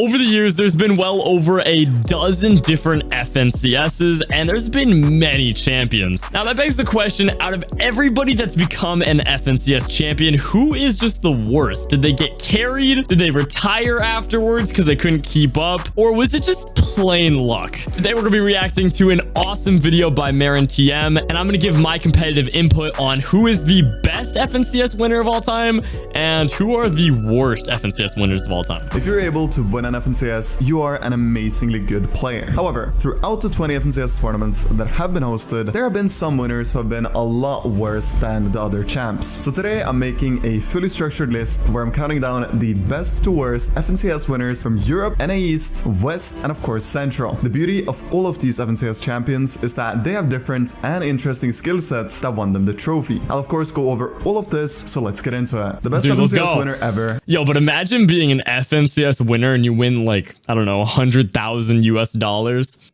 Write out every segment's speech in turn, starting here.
Over the years, there's been well over a dozen different FNCSs, and there's been many champions. Now, that begs the question, out of everybody that's become an FNCS champion, who is just the worst? Did they get carried? Did they retire afterwards because they couldn't keep up? Or was it just plain luck? Today, we're going to be reacting to an awesome video by Mero TM, and I'm going to give my competitive input on who is the best FNCS winner of all time and who are the worst FNCS winners of all time. If you're able to win an FNCS, you are an amazingly good player. However, throughout the 20 FNCS tournaments that have been hosted, there have been some winners who have been a lot worse than the other champs. So today, I'm making a fully structured list where I'm counting down the best to worst FNCS winners from Europe, NA East, West, and of course Central. The beauty of all of these FNCS champions is that they have different and interesting skill sets that won them the trophy. I'll of course go over all of this, so let's get into it. The best FNCS winner ever. Yo, but imagine being an FNCS winner and you win like, I don't know, $100,000 US,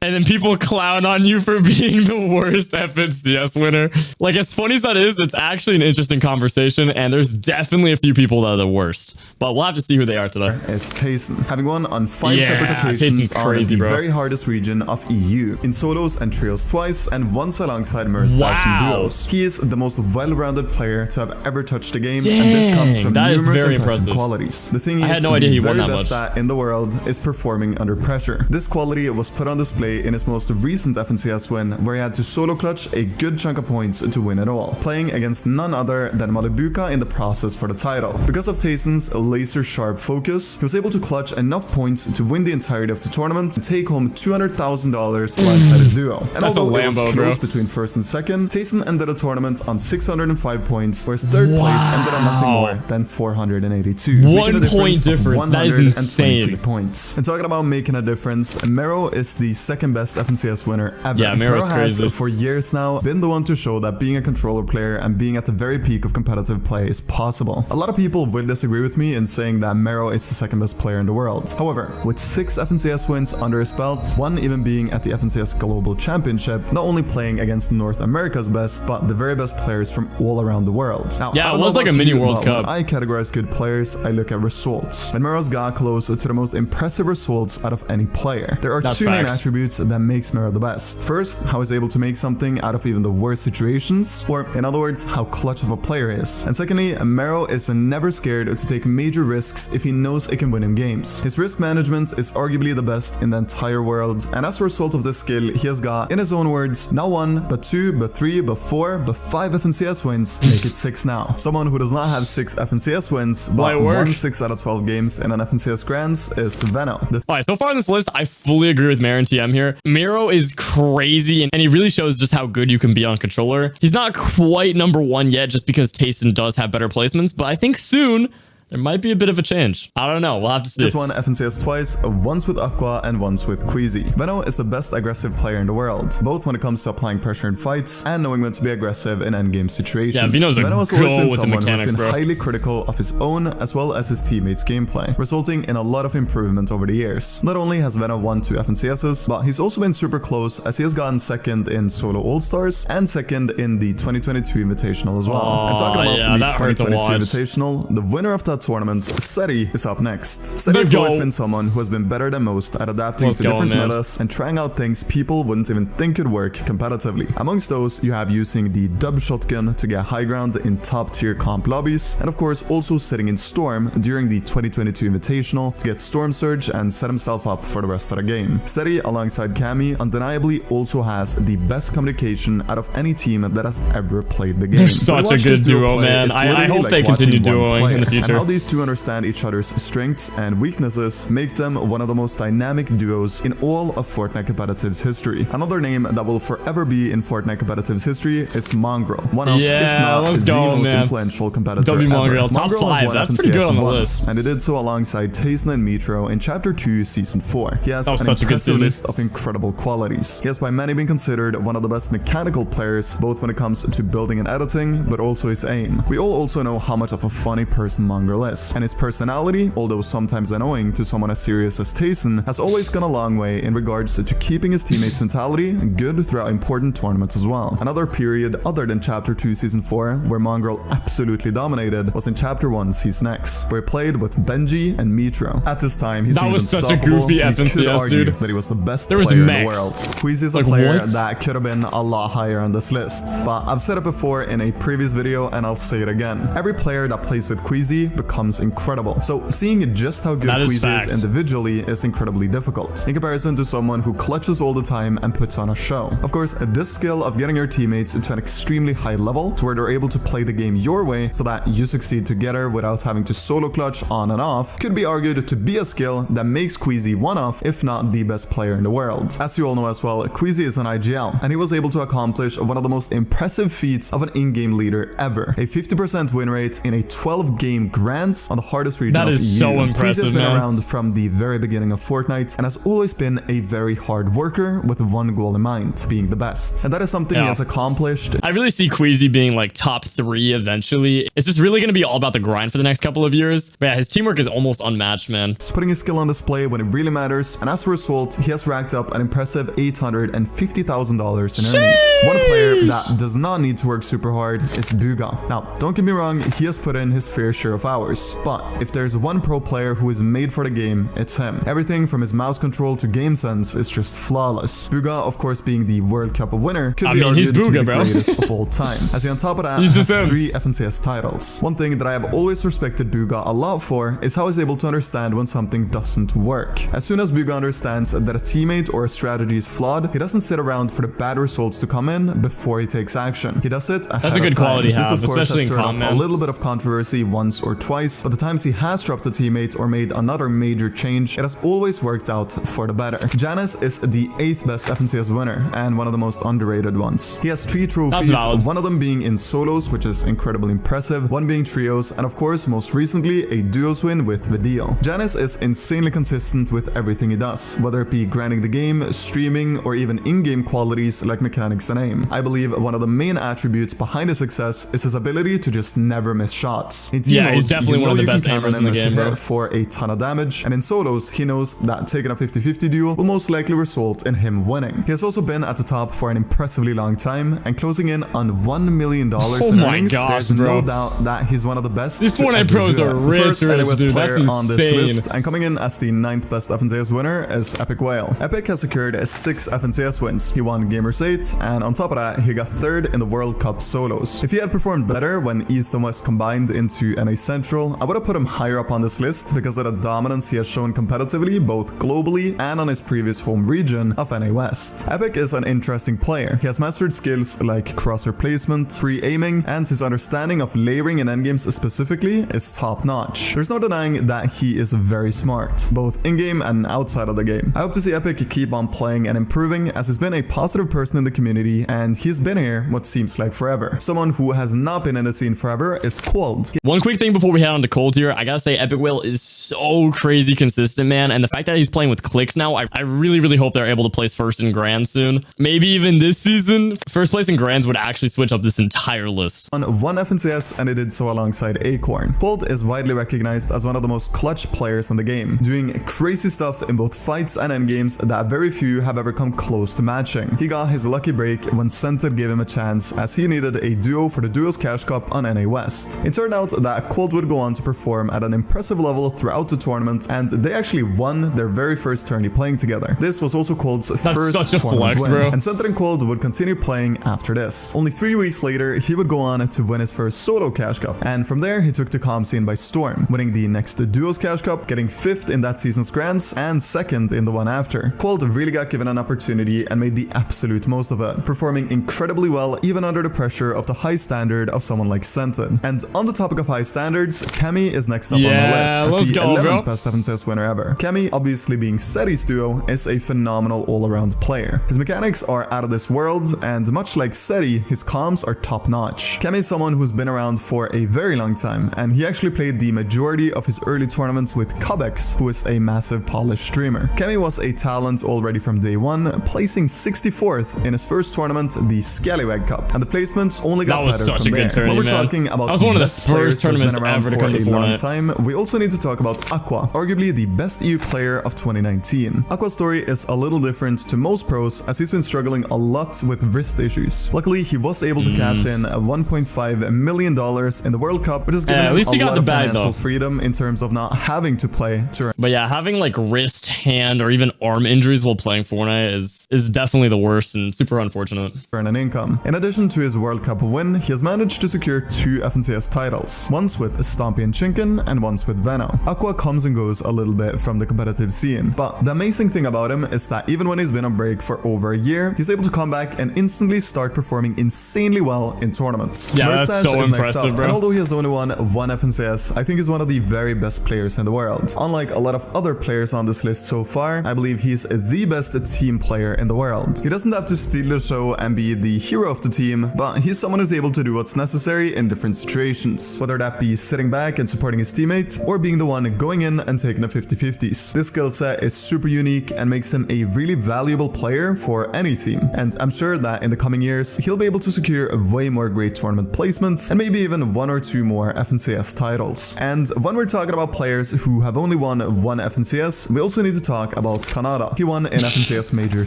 and then people clown on you for being the worst FNCS winner. Like, as funny as that is, it's actually an interesting conversation, and there's definitely a few people that are the worst, but we'll have to see who they are today. It's Tayson, having won on 5 separate occasions on the very hardest region of EU, in solos and trios twice, and once alongside Mero's dashing duos. He is the most well-rounded player to have ever touched the game, and this comes from numerous impressive qualities. The thing is, I had no idea he won that much. The very best stat in the world is performing under pressure. This quality was put on display in his most recent FNCS win, where he had to solo clutch a good chunk of points to win it all, playing against none other than Bugha in the process for the title. Because of Tayson's laser-sharp focus, he was able to clutch enough points to win the entirety of the tournament and take home $200,000 alongside his duo. And although it was close between first and second, Tayson ended the tournament on 605 points, whereas third place ended on nothing more than 482. 1 point difference. That is insane. Points. And talking about making a difference, Mero is the second best FNCS winner ever. Yeah, Mero's crazy. Has for years now been the one to show that being a controller player and being at the very peak of competitive play is possible. A lot of people will disagree with me in saying that Mero is the second best player in the world. However, with 6 FNCS wins under his belt, one even being at the FNCS Global Championship, not only playing against North America's best, but the very best players from all around the world. Now, yeah, it was like a mini World Cup. When I categorize good players, I look at results. And Mero's got close to the most impressive results out of any player. There are two main attributes that makes Mero the best. First, how he's able to make something out of even the worst situations, or in other words, how clutch of a player he is. And secondly, Mero is never scared to take major risks if he knows it can win him games. His risk management is arguably the best in the entire world, and as a result of this skill, he has got, in his own words, not 1, but 2, but 3, but 4, but 5 FNCS wins, make it 6 now. Someone who does not have 6 FNCS wins, but won 6 out of 12 games in an FNCS Grands is Veno. Alright, so far on this list, I fully agree with Mero TM here. Mero is crazy, and he really shows just how good you can be on controller. He's not quite number 1 yet, just because Tayson does have better placements, but I think soon there might be a bit of a change. I don't know. We'll have to see. He's won FNCS twice, once with Aqua and once with Queasy. Veno is the best aggressive player in the world, both when it comes to applying pressure in fights and knowing when to be aggressive in endgame situations. Yeah, Veno has always been someone who's been highly critical of his own as well as his teammates' gameplay, resulting in a lot of improvement over the years. Not only has Veno won 2 FNCSs, but he's also been super close as he has gotten second in Solo All-Stars and second in the 2022 Invitational as well. And talking about the 2022 Invitational, the winner of that tournament, Deyy, is up next. Deyy has always been someone who has been better than most at adapting to different metas and trying out things people wouldn't even think could work competitively. Amongst those, you have using the dub shotgun to get high ground in top tier comp lobbies, and of course also sitting in Storm during the 2022 Invitational to get Storm Surge and set himself up for the rest of the game. Deyy, alongside Camy, undeniably also has the best communication out of any team that has ever played the game. They're such a good duo, man. I hope they continue duoing in the future. And how these two understand each other's strengths and weaknesses make them one of the most dynamic duos in all of Fortnite competitive's history. Another name that will forever be in Fortnite competitive's history is Mongraal, one of, if not the most influential competitor ever. Mongraal, top 5, that's pretty good on the list. And he did so alongside Tayson and Mero in Chapter 2, Season 4. He has an impressive list of incredible qualities. He has by many been considered one of the best mechanical players, both when it comes to building and editing, but also his aim. We all also know how much of a funny person Mongraal Mongraal is. And his personality, although sometimes annoying to someone as serious as Tayson, has always gone a long way in regards to keeping his teammates' mentality good throughout important tournaments as well. Another period other than Chapter 2 Season 4 where Mongraal absolutely dominated was in Chapter 1 Season X, where he played with Benji and Mero. At this time, he seemed unstoppable. That was such a goofy FNCS, dude. That he was the best player in the world. Queasy is a player what? that could have been a lot higher on this list, but I've said it before in a previous video and I'll say it again. Every player that plays with Queasy becomes incredible. So seeing just how good Queasy is individually is incredibly difficult, in comparison to someone who clutches all the time and puts on a show. Of course, this skill of getting your teammates to an extremely high level to where they're able to play the game your way so that you succeed together without having to solo clutch on and off could be argued to be a skill that makes Queasy one of, if not the best player in the world. As you all know as well, Queasy is an IGL, and he was able to accomplish one of the most impressive feats of an in-game leader ever. A 50% win rate in a 12-game Grands on the hardest region of EU. That is so impressive, Queasy has been around from the very beginning of Fortnite and has always been a very hard worker with one goal in mind, being the best. And that is something he has accomplished. I really see Queasy being like top 3 eventually. It's just really going to be all about the grind for the next couple of years. But yeah, his teamwork is almost unmatched, man. Putting his skill on display when it really matters, and as a result, he has racked up an impressive $850,000 in earnings. One player that does not need to work super hard is Bugha. Now, don't get me wrong, he has put in his fair share of hours, but if there's one pro player who is made for the game, it's him. Everything from his mouse control to game sense is just flawless. Bugha, of course, being the World Cup winner, could be argued to be the greatest of all time, as he on top of that has 3 FNCS titles. One thing that I have always respected Bugha a lot for is how he's able to understand when something doesn't work. As soon as Bugha understands that a teammate or a strategy is flawed, he doesn't sit around for the bad results to come in before he takes action. He does it ahead That's a good of time. quality This, have, of course, especially has in stirred comm, up a man. little bit of controversy once or twice, but the times he has dropped a teammate or made another major change, it has always worked out for the better. JannisZ is the 8th best FNCS winner and one of the most underrated ones. He has 3 trophies, one of them being in solos, which is incredibly impressive, one being trios, and of course, most recently, a duos win with Deyy. JannisZ is insanely consistent with everything he does, whether it be grinding the game, streaming, or even in-game qualities like mechanics and aim. I believe one of the main attributes behind his success is his ability to just never miss shots. In team modes, he's definitely one of the best aimers in the game, bro. For a ton of damage, and in solos, he knows that taking a 50-50 duel will most likely result in him winning. He has also been at the top for an impressively long time, and closing in on $1 million in earnings, there's no doubt that he's one of the best. These Fortnite pros are rich, dude. That's insane. On this list, and coming in as the 9th best FNCS winner is Epic Whale. Epic has secured 6 FNCS wins. He won Gamers 8, and on top of that, he got 3rd in the World Cup solos. If he had performed better when East and West combined into NA Central, I would have put him higher up on this list because of the dominance he has shown competitively, both globally and on his previous home region of NA West. Epic is an interesting player. He has mastered skills like crosshair placement, free aiming, and his understanding of layering in endgames specifically is top notch. There's no denying that he is very smart, both in-game and outside of the game. I hope to see Epic keep on playing and improving, as he's been a positive person in the community and he's been here what seems like forever. Someone who has not been in the scene forever is Cold. One quick thing before we head on to Cold here, I gotta say Epic Whale is so crazy consistent, man, and the fact that he's playing with clicks now, I really hope they're able to place first in Grand soon. Maybe even this season, first place in Grands would actually switch up this entire list. On 1 FNCS, and he did so alongside Acorn. Cold is widely recognized as one of the most clutch players in the game, doing crazy stuff in both fights and endgames that very few have ever come close to matching. He got his lucky break when Cented gave him a chance, as he needed a duo for the Duos Cash Cup on NA West. It turned out that Cold would go on to perform at an impressive level throughout the tournament, and they actually won their very first tourney playing together. This was also Cold's first tournament win, bro. And Cented and Cold would continue playing after this. Only 3 weeks later, he would go on to win his first solo Cash Cup, and from there he took the comm scene by storm, winning the next Duos Cash Cup, getting 5th in that season's Grands and 2nd in the one after. Cold really got given an opportunity and made the absolute most of it, performing incredibly well even under the pressure of the high standard of someone like Cented. And on the topic of high standards, Camy is next up on the list as the 11th best FNCS winner ever. Camy, obviously being Seti's duo, is a phenomenal all-around player. His mechanics are out of this world, and much like Seti, his comms are top-notch. Camy is someone who's been around for a very long time, and he actually played the majority of his early tournaments with Chapix, who is a massive polished streamer. Camy was a talent already from day one, placing 64th in his first tournament, the Scallywag Cup, and the placements only got better from there. When we're talking about that was one of the first tournaments ever, ever to come to a long Fortnite. time, we also need to talk about Aqua, arguably the best EU player of 2019. Aqua's story is a little different to most pros as he's been struggling a lot with wrist issues. Luckily, he was able to cash in $1.5 million in the World Cup, which has given him a lot of financial freedom in terms of not having to play to earn. But yeah, having like wrist, hand, or even arm injuries while playing Fortnite is definitely the worst and super unfortunate. Earn an income. In addition to his World Cup win, he has managed to secure 2 FNCS titles, once with Stompy and Chinken and once with Veno. Aqua comes and goes a little bit from the competitive scene, but the amazing thing about him is that even when he's been on break for over a year, he's able to come back and instantly start performing insanely well in tournaments. Yeah, that's so impressive, bro. And although he has only won 1 FNCS, I think he's one of the very best players in the world. Unlike a lot of other players on this list so far, I believe he's the best team player in the world. He doesn't have to steal the show and be the hero of the team, but he's someone who's able to do what's necessary in different situations, whether that be sitting back and supporting his teammates or being the one going in and taking the 50-50s. This skill set is super unique and makes him a really valuable player for any team, and I'm sure that in the coming years he'll be able to secure way more great tournament placements and maybe even 1 or 2 more FNCS titles. And when we're talking about players who have only won 1 FNCS, we also need to talk about Canada. He won an FNCS major.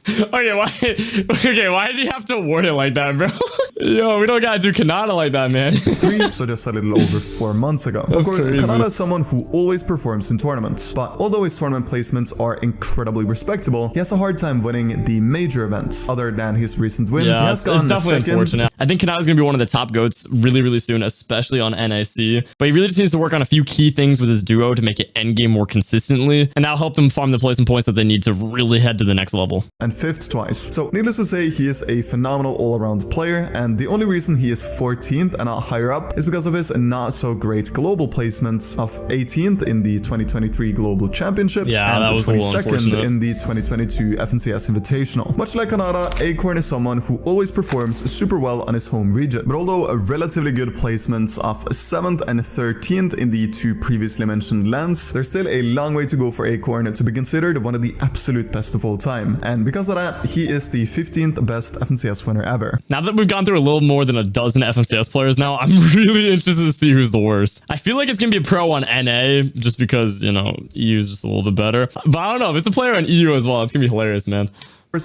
Why did you have to word it like that, bro? Yo, we don't gotta do Canada like that, man. 3, so just a little over 4 months ago. Of course, Canada is someone who always performs in tournaments, but although his tournament placements are incredibly respectable, he has a hard time winning the major events. Other than his recent win, he has gone it's definitely second. Unfortunate. I think Canada's gonna be one of the top goats really soon, especially on NIC. But he really just needs to work on a few key things with his duo to make it endgame more consistently, and that'll help them farm the placement points that they need to really head to the next level. And 5th twice. So needless to say, he is a phenomenal all-around player, and the only reason he is 14th and not higher up is because of his not so great global placements of 18th in the 2023 Global Championships and 22nd in the 2022 FNCS Invitational. Much like Canada, Acorn is someone who always performs super well on his home region, but although a relatively good placements of 7th and 13th in the 2 previously mentioned lands, there's still a long way to go for Acorn to be considered one of the absolute best of all time, and because of that, he is the 15th best FNCS winner ever. Now that we've gone through a little more than a dozen FNCS players now, I'm really interested to see who's the worst. I feel like it's gonna be a pro on NA just because, you know, EU is just a little bit better, but I don't know, if it's a player on EU as well, it's gonna be hilarious, man.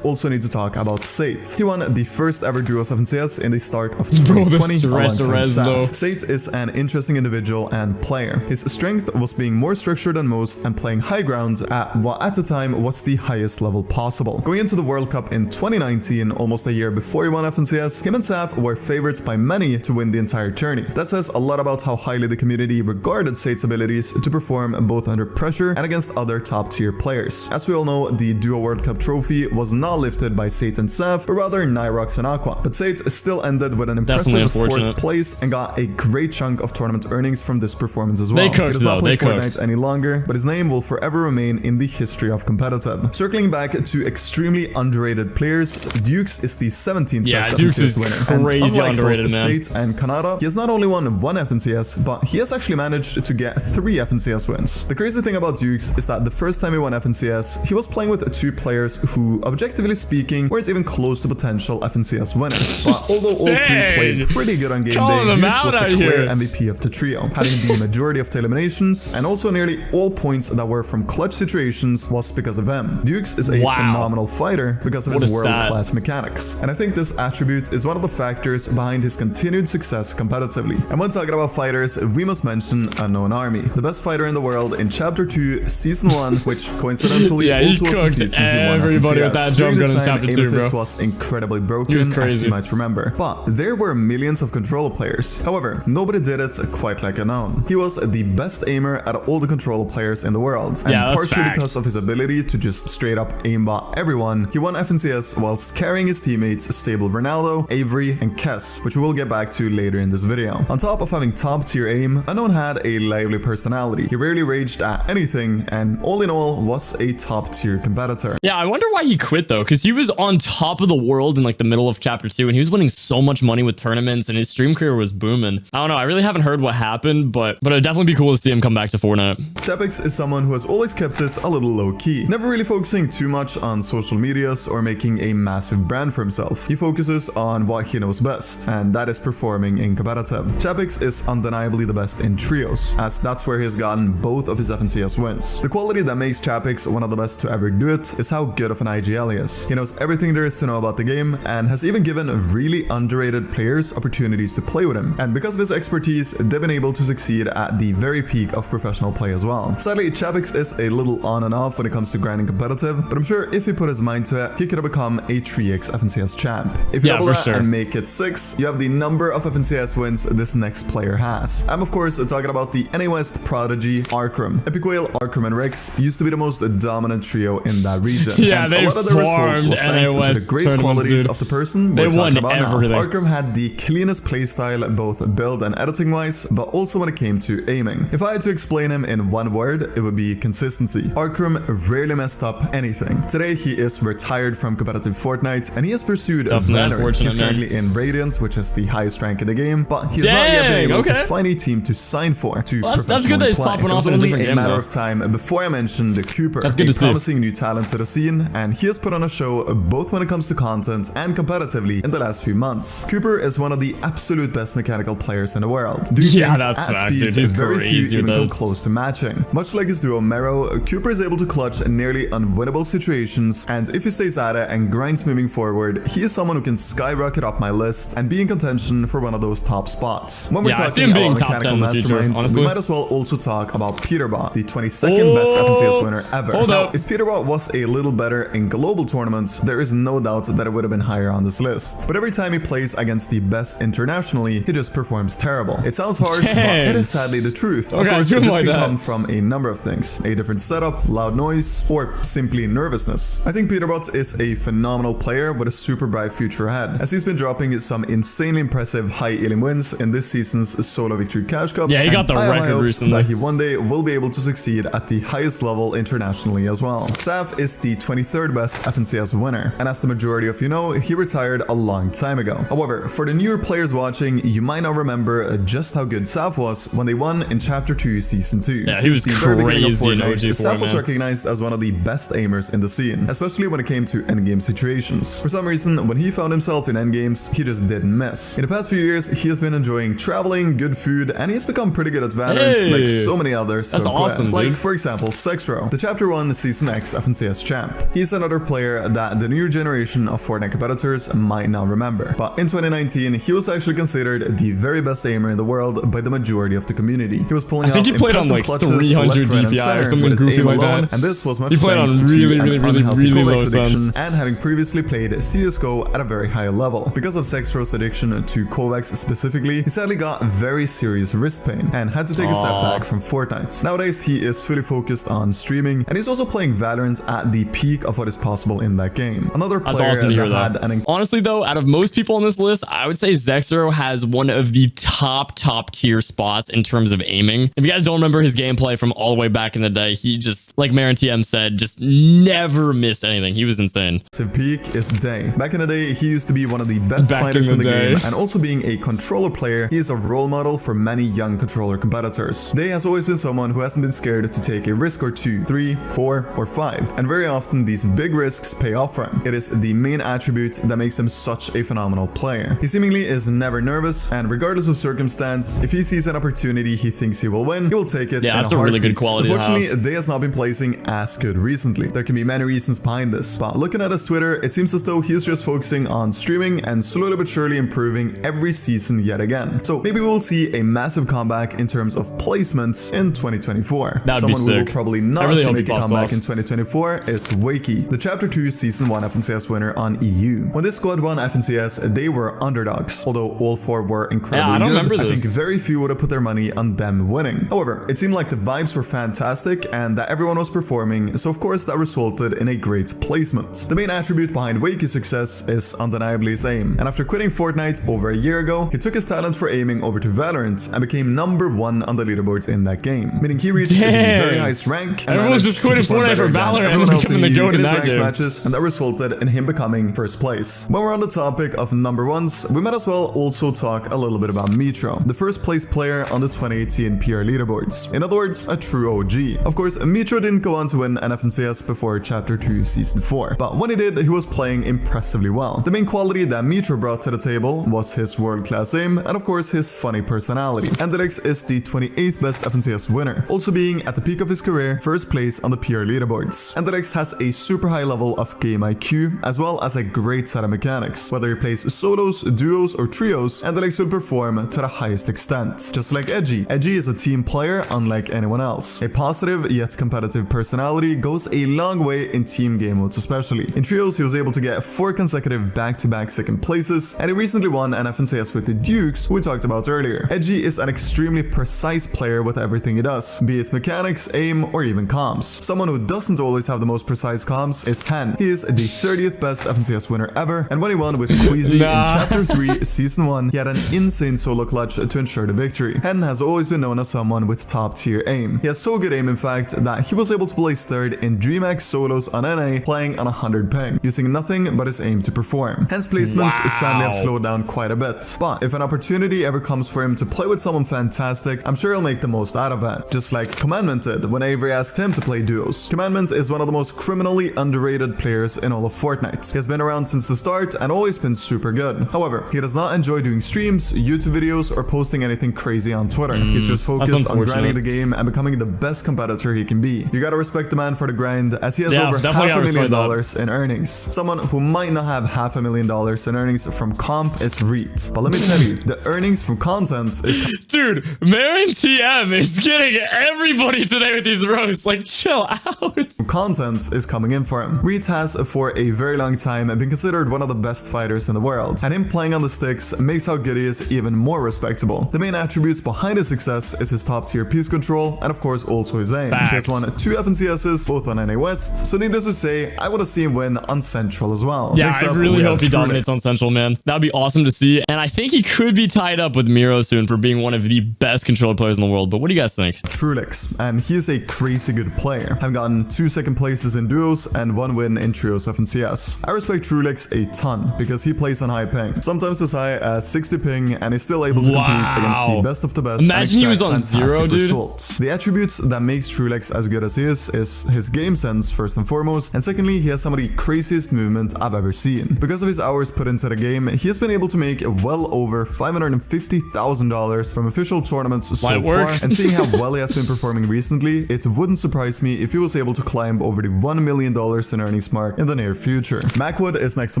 Also need to talk about Sate. He won the first ever Duos FNCS in the start of 2020 alongside Saf. Sate is an interesting individual and player. His strength was being more structured than most and playing high ground at what at the time was the highest level possible. Going into the World Cup in 2019, almost a year before he won FNCS, him and Saf were favorites by many to win the entire tourney. That says a lot about how highly the community regarded Sate's abilities to perform both under pressure and against other top tier players. As we all know, the Duo World Cup trophy was not lifted by Sate and Saf, but rather Nyrox and Aqua. But Sate still ended with an impressive 4th place and got a great chunk of tournament earnings from this performance as well. He does not play Fortnite any longer, but his name will forever remain in the history of competitive. Circling back to extremely underrated players, Dukes is the 17th best FNCS winner. Crazy and underrated, man. Sate and Canada, he has not only won 1 FNCS, but he has actually managed to get 3 FNCS wins. The crazy thing about Dukes is that the first time he won FNCS, he was playing with 2 players who, objectively speaking, weren't even close to potential FNCS winners. But although all 3 played pretty good on game day, Dukes was the clear MVP of the trio, having the majority of the eliminations, and also nearly all points that were from clutch situations was because of him. Dukes is a phenomenal fighter because of his world-class mechanics, and I think this attribute is one of the factors behind his continued success competitively. And when talking about fighters, we must mention Unknown Army, the best fighter in the world in Chapter 2, Season 1, which coincidentally also was the season he won everybody with that jump gun in Chapter 2, bro. Was incredibly broken, as you might remember. But there were millions of control players. However, nobody did it quite like Unknown. He was the best aimer out of all the control players in the world, and partially because of his ability to just straight up aimbot everyone, he won FNCS whilst carrying his teammates Stable Ronaldo, Avery, and Kess, which we will get back to later in this video. On top of having top tier aim, Unknown had a lively personality. He rarely raged at anything, and all in all was a top tier competitor. Yeah, I wonder why he quit quit though, because he was on top of the world in like the middle of chapter 2 and he was winning so much money with tournaments and his stream career was booming. I don't know. I really haven't heard what happened, but it'd definitely be cool to see him come back to Fortnite. Chapix is someone who has always kept it a little low key, never really focusing too much on social medias or making a massive brand for himself. He focuses on what he knows best, and that is performing in competitive. Chapix is undeniably the best in trios, as that's where he has gotten both of his FNCS wins. The quality that makes Chapix one of the best to ever do it is how good of an IGL he is. He knows everything there is to know about the game and has even given really underrated players opportunities to play with him. And because of his expertise, they've been able to succeed at the very peak of professional play as well. Sadly, Chapix is a little on and off when it comes to grinding competitive, but I'm sure if he put his mind to it, he could have become a 3x FNCS champ. If you double that and make it 6, you have the number of FNCS wins this next player has. I'm of course talking about the NA West prodigy Arram. Epic Whale, Arram, and Rex used to be the most dominant trio in that region. Yeah, and they a lot of the results was NA thanks to the great qualities of the person they we're won talking about everything. now. Arram had the cleanest playstyle, both build and editing wise, but also when it came to aiming. If I had to explain him in one word, it would be consistency. Arram rarely messed up anything. Today he is retired from competitive Fortnite and he has pursued a Veno. He's currently in Radiant, which is the highest rank in the game, but he's not yet been able to find a team to sign for to that's good that he's popping off in a different game. It was only a matter of time before I mentioned the Cooper, a promising new talent to the scene, and he has put on a show both when it comes to content and competitively in the last few months. Cooper is one of the absolute best mechanical players in the world. Speeds very few even come close to matching. Much like his duo Mero, Cooper is able to clutch nearly unwinnable situations, and if he stays at it and grinds moving forward, he is someone who can skyrocket up my list and be in contention for one of those top spots. When we're talking about mechanical masterminds, we might as well also talk about Peterbot, the 22nd best FNCS winner ever. Now, if Peterbot was a little better in global tournaments, there is no doubt that it would have been higher on this list. But every time he plays against the best internationally, he just performs terrible. It sounds harsh, but it is sadly the truth. Of course, this can come from a number of things: a different setup, loud noise, or simply nervousness. I think Peterbot is a phenomenal player with a super bright future ahead, as he's been dropping some insanely impressive high elim wins in this season's solo victory cash cups. Yeah, he got the record recently. That he one day will be able to succeed at the highest level internationally as well. Saf is the 23rd best FNCS winner, and as the majority of you know, he retired a long time ago. However, for the newer players watching, you might not remember just how good Saf was when they won in Chapter 2 Season 2. Yeah, he was crazy. Saf was recognized as one of the best aimers in the scene, especially when it came to endgame situations. For some reason, when he found himself in endgames, he just didn't miss. In the past few years, he has been enjoying traveling, good food, and he's become pretty good at Valorant, like so many others. That's awesome, dude. Like, for example, ZexRow, the Chapter 1 Season X FNCS champ. He's another player that the newer generation of Fortnite competitors might not remember. But in 2019, he was actually considered the very best aimer in the world by the majority of the community. He was pulling out impressive clutches 300 DPI or something goofy like that. And this was much he played on really low addiction and having previously played CSGO at a very high level. Because of ZexRow's addiction to Kovacs specifically, he sadly got very serious wrist pain and had to take a step back from Fortnite. Nowadays, he is fully focused on streaming, and he's also playing Valorant at the peak of what is possible in that game. Another player that had an... Honestly though, out of most people on this list, I would say ZexRow has one of the top tier spots in terms of aiming. If you guys don't remember his gameplay from all the way back in the day, he just, like Mero and TM said, just never missed anything. He was insane. His peak is Deyy. Back in the day, he used to be one of the best fighters in the game, and also being a controller player, he is a role model for many young controller competitors. Deyy has always been someone who hasn't been scared to take a risk or 2, 3, 4, or 5, and very often these big risks pay off for him. It is the main attribute that makes him such a phenomenal player. He seemingly is never nervous, and regardless of circumstance, if he sees an opportunity he thinks he will win, he will take it. Yeah, that's a really good quality. Unfortunately, Deyy has not been placing as good recently. There can be many reasons behind this, but looking at his Twitter, it seems as though he's just focusing on streaming and slowly but surely improving every season yet again. So maybe we'll see a massive comeback in terms of placements in 2024. Someone who will probably not see make a comeback in 2024 is Wakey, the Chapter 2 Season 1 FNCS winner on EU. When this squad won FNCS, they were underdogs, although all 4 were incredibly good. I think very few would have put their money on them winning. However, it seemed like the vibes were fantastic and that everyone was performing, so of course that resulted in a great placement. The main attribute behind Wakey's success is undeniably his aim, and after quitting Fortnite over a year ago, he took his talent for aiming over to Valorant and became #1 on the leaderboards in that game, meaning he reached the very highest rank. Everyone's just quitting Fortnite for Valorant and becoming the GOAT in that game. matches, and that resulted in him becoming first place. When we're on the topic of number ones, we might as well also talk a little bit about Metro, the first place player on the 2018 PR leaderboards. In other words, a true OG. Of course, Metro didn't go on to win an FNCS before Chapter 2 Season 4, but when he did, he was playing impressively well. The main quality that Metro brought to the table was his world-class aim and of course his funny personality. Andel Hen is the 28th best FNCS winner, also being at the peak of his career first place on the PR leaderboards. Andel Hen has a super high level of game IQ as well as a great set of mechanics. Whether he plays solos, duos or trios, Andel Hen will perform to the highest extent. Just like Edgy. Edgy is a team player unlike anyone else. A positive yet competitive personality goes a long way in team game modes especially. In trios he was able to get 4 consecutive back-to-back second places, and he recently won an FNCS with the Dukes, who we talked about earlier. Edgy is an extremely precise player with everything he does, be it mechanics, aim or even comms. Someone who doesn't always have the most precise comms is Hen. He is the 30th best FNCS winner ever, and when he won with Queasy in Chapter 3 Season 1, he had an insane solo clutch to ensure the victory. Hen has always been known as someone with top tier aim. He has so good aim in fact that he was able to place third in DreamHack solos on NA playing on 100 ping, using nothing but his aim to perform. Hen's placements sadly have slowed down quite a bit, but if an opportunity ever comes for him to play with someone fantastic, I'm sure he'll make the most out of it. Just like Commandment did when Avery asked him to play duos. Commandment is one of the most criminally underrated players in all of Fortnite. He has been around since the start and always been super good. However, he does not enjoy doing streams, YouTube videos, or posting anything crazy on Twitter. He's just focused on grinding the game and becoming the best competitor he can be. You gotta respect the man for the grind, as he has over $500,000 in earnings. Someone who might not have $500,000 in earnings from comp is Reet. But let me tell you, the earnings from content is... Dude, Mero TM is getting everybody today with these roasts. Like, chill out. Content is coming in for him. Reet has for a very long time been considered one of the best fighters in the world, and him playing on the sticks makes how good he is even more respectable. The main attributes behind his success is his top tier piece control and of course also his aim. He has won 2 FNCSs, both on NA West, so needless to say, I would have seen him win on Central as well. Yeah, I really hope he dominates on Central, man. That'd be awesome to see, and I think he could be tied up with Mero soon for being one of the best controller players in the world, but what do you guys think? Trx, and he is a crazy good player. I've gotten 2 second places in duos and 1 win in trios FNCS. I respect Trx a ton because he plays on high ping, sometimes as high as 60 ping, and is still able to compete against the best of the best. Imagine he was on 0, dude. Results. The attributes that makes Trx as good as he is his game sense first and foremost, and secondly, he has some of the craziest movement I've ever seen. Because of his hours put into the game, he has been able to make well over $550,000 from official tournaments so far, and seeing how well he has been performing recently, it wouldn't surprise me if he was able to climb over the $1 million in earnings mark in the near future. Mawood is next to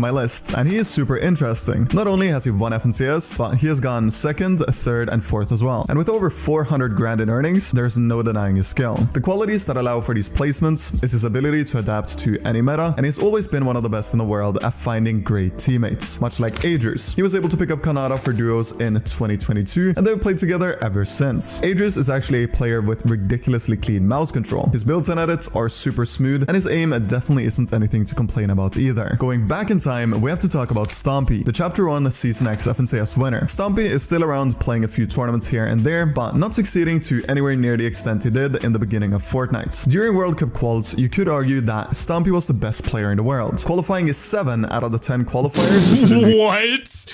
my list, and he is super interesting. Not only has he won FNCS, but he has gone 2nd, 3rd, and 4th as well. And with over 400 grand in earnings, there's no denying his skill. The qualities that allow for these placements is his ability to adapt to any meta, and he's always been one of the best in the world at finding great teammates. Much like Adris, he was able to pick up Kanada for duos in 2022, and they've played together ever since. Adris is actually a player with ridiculously clean mouse control. His builds and edits are super smooth, and his aim definitely isn't anything to complain about either. Going back in time, we have to talk about Stompy, the Chapter 1 Season X FNCS winner. Stompy is still around playing a few tournaments here and there, but not succeeding to anywhere near the extent he did in the beginning of Fortnite. During World Cup quals, you could argue that Stompy was the best player in the world, qualifying is 7 out of the 10 qualifiers. What?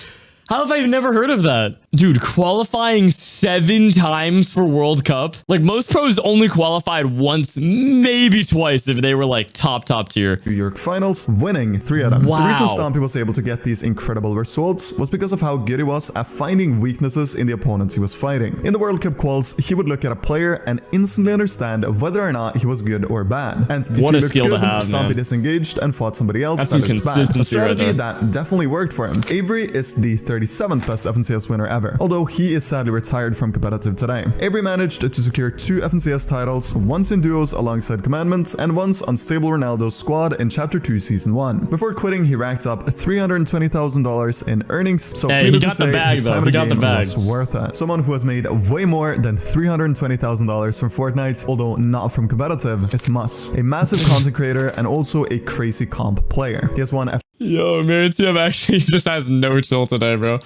How have I never heard of that? Dude, qualifying 7 times for World Cup? Like, most pros only qualified once, maybe twice if they were like top tier. New York finals, winning 3 of them. Wow. The reason Stompy was able to get these incredible results was because of how good he was at finding weaknesses in the opponents he was fighting. In the World Cup quals, he would look at a player and instantly understand whether or not he was good or bad. And if what he a looked skill good, to have, Stompy man. disengaged and fought somebody else That's that some looked bad. A consistency strategy right there. that definitely worked for him. Avery is the 37th best FNCS winner ever, although he is sadly retired from competitive today. Avery managed to secure 2 FNCS titles, once in duos alongside Commandment, and once on Stable Ronaldo's squad in Chapter 2 Season 1. Before quitting, he racked up $320,000 in earnings, so hey, needless he got to say, the bag, his though. time He in got the game bag. was worth it. Someone who has made way more than $320,000 from Fortnite, although not from competitive, is Mus, a massive content creator and also a crazy comp player. He has won Yo, Mero TM actually just has no chill today, bro.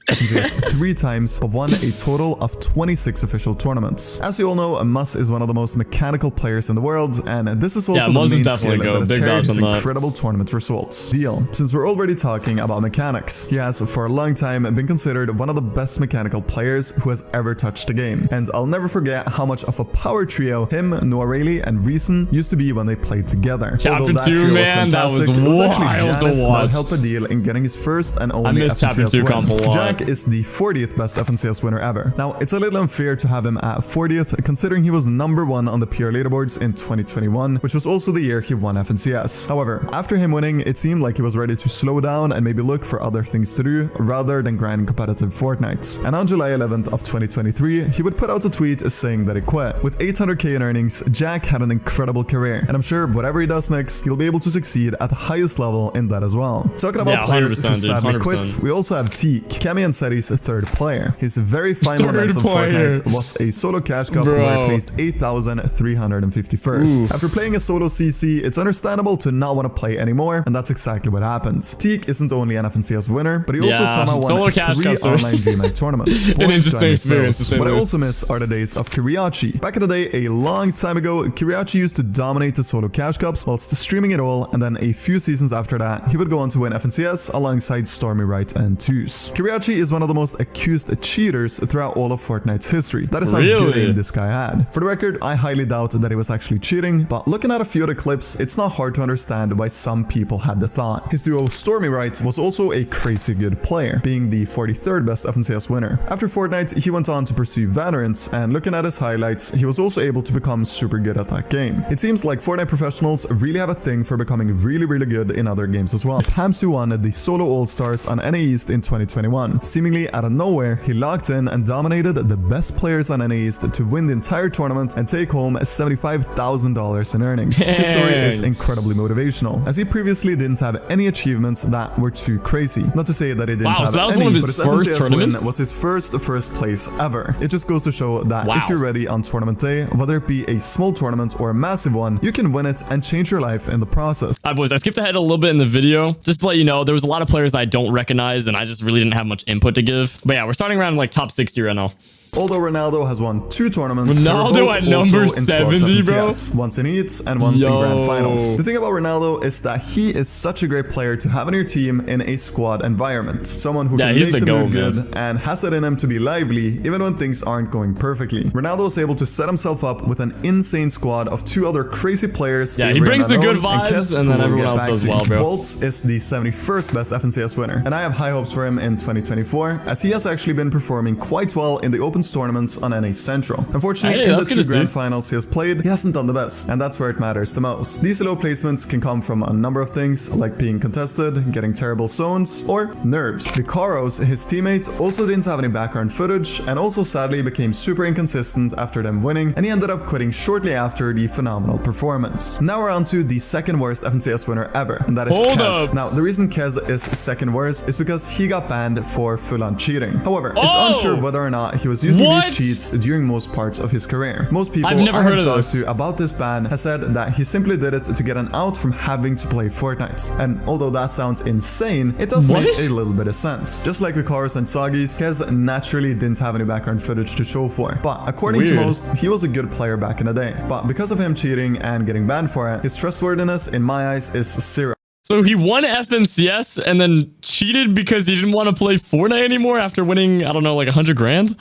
FNCS 3 times, but won a total of 26 official tournaments. As you all know, Mus is one of the most mechanical players in the world, and this is also the main skill that has carried his incredible tournament results. Deal. Since we're already talking about mechanics, he has for a long time been considered one of the best mechanical players who has ever touched the game, and I'll never forget how much of a power trio him, Noireli, and Reason used to be when they played together. Chapter 2, man, that was wild to watch. That helped Deyy in getting his first and only FNCS win. Jack is the 40th best FNCS winner ever. Now, it's a little unfair to have him at 40th, considering he was number 1 on the PR leaderboards in 2021, which was also the year he won FNCS. However, after him winning, it seemed like he was ready to slow down and maybe look for other things to do rather than grind competitive Fortnite. And on July 11th of 2023, he would put out a tweet saying that he quit. With 800k in earnings, Jack had an incredible career, and I'm sure whatever he does next, he'll be able to succeed at the highest level in that as well. Talking about players who sadly quit, we also have Teak, Camy and Seti's third player. His very final event of Fortnite was a solo cash cup where he placed 8,351st. After playing a solo CC, it's understandable to not want to play anymore, and that's exactly what happened. Teak isn't only an FNCS winner, but he also somehow won 3 online DreamHack tournaments. An interesting experience. What I also miss are the days of Kiriachi. Back in the day, a long time ago, Kiriachi used to dominate the solo cash cups whilst streaming it all, and then a few seasons after that, he would go on to win FNCS alongside Stormy Wright and Toos. Kiriachi is one of the most accused cheaters throughout all of Fortnite's history. That is how good aim this guy had. For the record, I highly doubt that he was actually cheating, but looking at a few of the clips, it's not hard to understand why some people had the thought. His duo Stormy Wright was also a crazy good player, being the 43rd best FNCS winner. After Fortnite, he went on to pursue Valorant, and looking at his highlights, he was also able to become super good at that game. It seems like Fortnite professionals really have a thing for becoming really good in other games as well. Hamsu won the solo All-Stars on NA East in 2021. Seemingly out of nowhere, he locked in and dominated the best players on NA East to win the entire tournament and take home $75,000 in earnings. His story is incredibly motivational, as he previously didn't have any achievements that were too crazy. Not to say that he didn't have any, but his FNCS win was his first place ever. It just goes to show that if you're ready on tournament day, whether it be a small tournament or a massive one, you can win it and change your life in the process. Alright boys, I skipped ahead a little bit in the video, just to let you know, there was a lot of players I don't recognize and I just really didn't have much input to give. But yeah, we're starting around like top 60 right now. Although Ronaldo has won 2 tournaments, Ronaldo at number 70, bro. Once in Eats and once in Grand Finals. The thing about Ronaldo is that he is such a great player to have on your team in a squad environment. Someone who can make the mood good and has it in him to be lively even when things aren't going perfectly. Ronaldo is able to set himself up with an insane squad of 2 other crazy players. Yeah, he brings the good vibes and then everyone else does well, bro. Boltz is the 71st best FNCS winner, and I have high hopes for him in 2024, as he has actually been performing quite well in the Opens tournaments on NA Central. Unfortunately, in the 2 Grand Finals he has played, he hasn't done the best, and that's where it matters the most. These low placements can come from a number of things, like being contested, getting terrible zones, or nerves. Vicaros, his teammate, also didn't have any background footage, and also sadly became super inconsistent after them winning, and he ended up quitting shortly after the phenomenal performance. Now we're on to the 2nd worst FNCS winner ever, and that is Kez. Now, the reason Kez is 2nd worst is because he got banned for full-on cheating. However, it's unsure whether or not he was using these cheats during most parts of his career. Most people I have talked to about this ban has said that he simply did it to get an out from having to play Fortnite. And although that sounds insane, it does make a little bit of sense. Just like Vicaros and Soggies, Kez naturally didn't have any background footage to show for. But according to most, he was a good player back in the day. But because of him cheating and getting banned for it, his trustworthiness in my eyes is 0. So he won FNCS and then cheated because he didn't want to play Fortnite anymore after winning, I don't know, like 100 grand?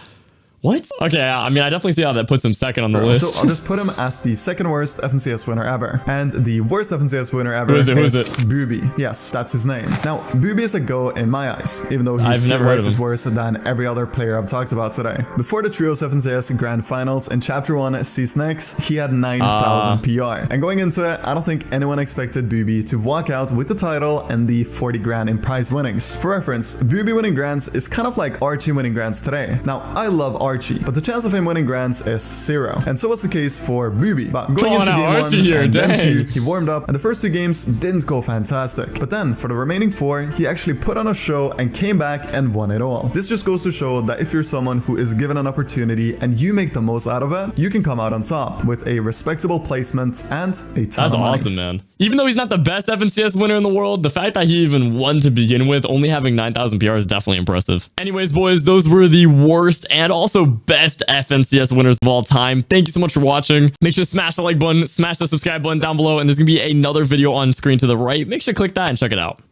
What? Okay, I mean, I definitely see how that puts him 2nd on the list. So I'll just put him as the 2nd worst FNCS winner ever. And the worst FNCS winner ever is Booby. Yes, that's his name. Now, Booby is a go in my eyes, even though his skill-wise is worse than every other player I've talked about today. Before the Trios FNCS Grand Finals in Chapter 1 Season X, he had 9,000 PR. And going into it, I don't think anyone expected Booby to walk out with the title and the 40 grand in prize winnings. For reference, Booby winning grands is kind of like Archie winning grands today. Now, I love Archie Archie, but the chance of him winning Grands is 0. And so was the case for Booby. But going into now, game 1 Archie here, and then dang. 2, he warmed up, and the first 2 games didn't go fantastic. But then, for the remaining 4, he actually put on a show and came back and won it all. This just goes to show that if you're someone who is given an opportunity and you make the most out of it, you can come out on top with a respectable placement and a ton That's of money. awesome, man. Even though he's not the best FNCS winner in the world, the fact that he even won to begin with, only having 9,000 PR is definitely impressive. Anyways, boys, those were the worst and also best FNCS winners of all time. Thank you so much for watching. Make sure to smash the like button, smash the subscribe button down below, and there's gonna be another video on screen to the right. Make sure to click that and check it out.